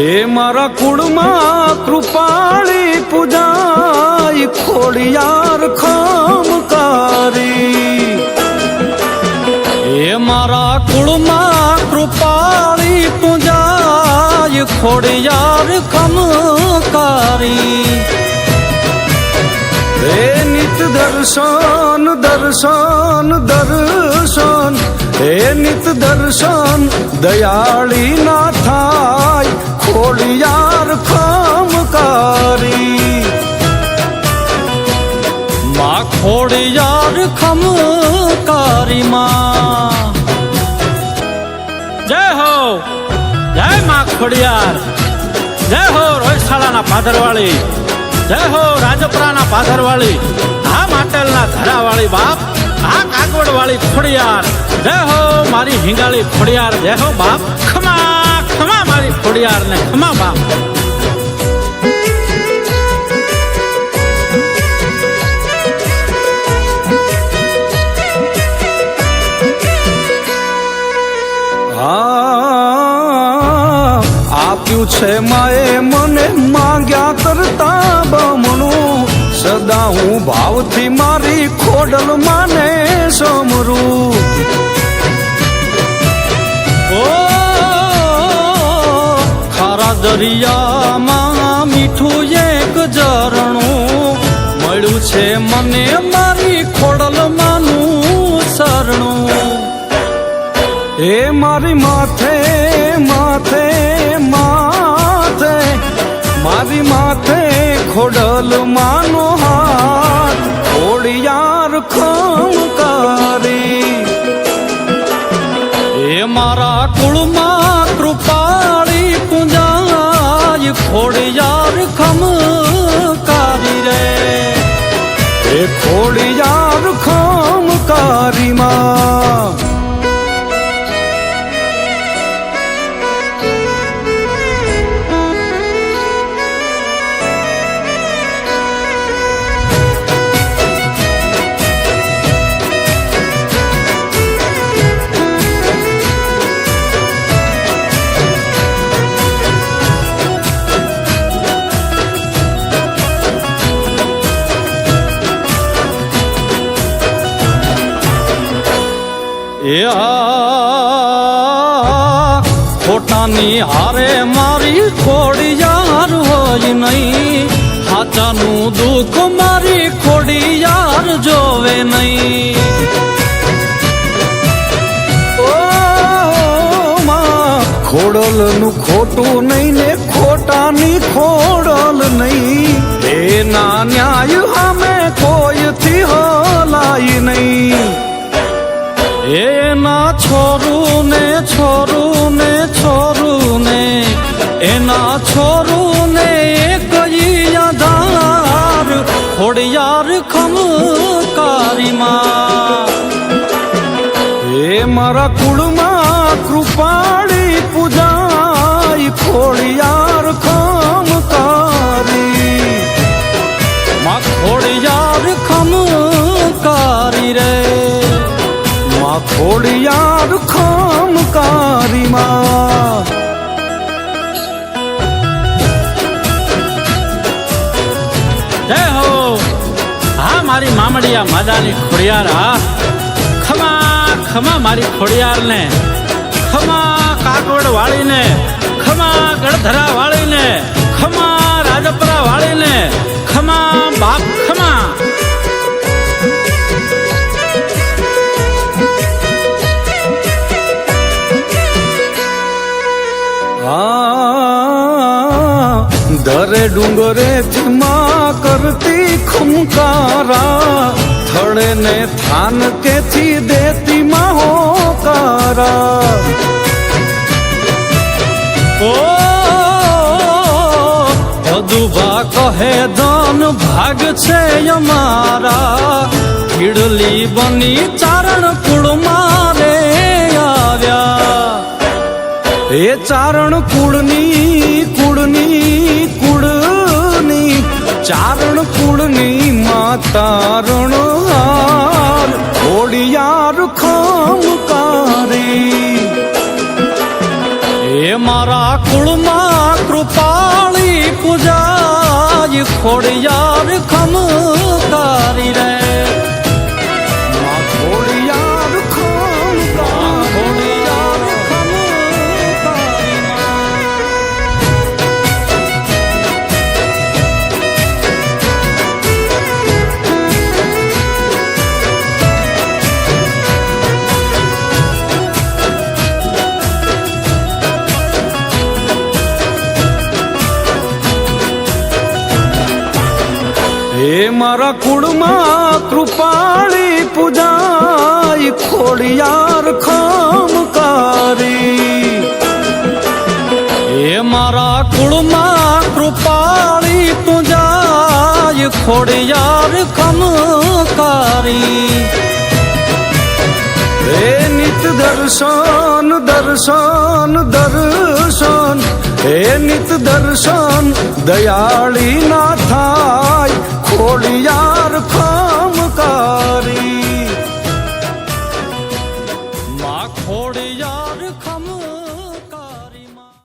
એ મારા કુળમાં કૃપાળી પૂજાય ખોડિયાર ખમકારી. એ મારા કુળમાં કૃપાળી પૂજાય ખોડિયાર ખમકારી. હે નિત દર્શન દર્શન દર્શન, હે નિત દર્શન દયાળી ના થાય ખોડિયાર ખમકારી. માં ખોડિયાર ખમકારી માં જય હો, જય માં ખોડિયાર, જય હો રોયશાળાના પાદરવાળી, જય હો રાજપરાના પાદરવાળી, આ માટેલના ધરાવાળી બાપ, આ કાગવડ વાળી ખોડિયાર, જય હો મારી હિંગાળી ખોડિયાર, જય હો બાપ. ખમા ખમા મારી ખોડિયાર ને ખમા બાપ. આપ્યું છે માએ મને માંગ્યા કરતા બમણું, સદા હું ભાવથી મારી ખોડલ માને સમરું. ઓ ખારા દરિયામાં મીઠું એક ઝરણું, મળ્યું છે મને મારી ખોડલ માનું શરણું. એ મારી માથે માથે માથે, મારી માથે ખોડલ માનો હાથ ખોડિયાર ખમકારી. એ મારા કુળમાં કૃપાળી પૂજાય ખોડિયાર ખમકારી રે. એ ખોડિયાર ખમકારી માં એ ખોટાની હારે મારી ખોડિયાર હોય નહીં, હાચાનું દુઃખ મારી ખોડિયાર જોવે નહીં. ઓ માં ખોડલનું ખોટું નહીં ને ખોટાની ખોડલ નહીં, એના ન્યાય સામે કોઈથી હલાય નહીં. એના છોરું ને છોરું ને છોરું ને, એના છોરું ને કઈ આધાર ખોડિયાર ખમકારી માં. એ મારા કુળમાં કૃપાળી પૂજાય ખોડિયાર ખમકારી. માં ખોડિયાર ખમકારી રે, ખોડિયાર ખમકારી માં. જય હો, હા મારી મામડિયા માદાની ખોડિયાર, હા ખમા ખમા મારી ખોડિયાર ને, ખમા કાગવડ વાળી ને, ખમા ગળધરા વાળી ને, ખમા રાજપરા વાળી ને, ખમા બાપ ખમા. દરે ડુંગરે માં કરતી ખમકારા, થડે ને થાન કેથી દેતી માં હોકારા. ઓ અદુભા કહે ધન ભાગ છે અમારા, ખીડલી બની ચારણ કુળ મારે આવ્યા. એ ચારણ કુળની કુળની કુળની, ચારણ કુળની માતારણ હાર ખોડિયાર ખમકારી. એ મારા કુળમાં ખોડિયાર ખમકારી રે માં ખોડિયાર ખમકારી હે મારા કુળમાં કૃપાળી પૂજાય ખોડિયાર ખમકારી હે મારા કુળમાં કૃપાળી પૂજાય ખોડિયાર ખમકારી હે નિત દર્શન દર્શન દર્શન હે નિત દર્શન દયાળી ના થા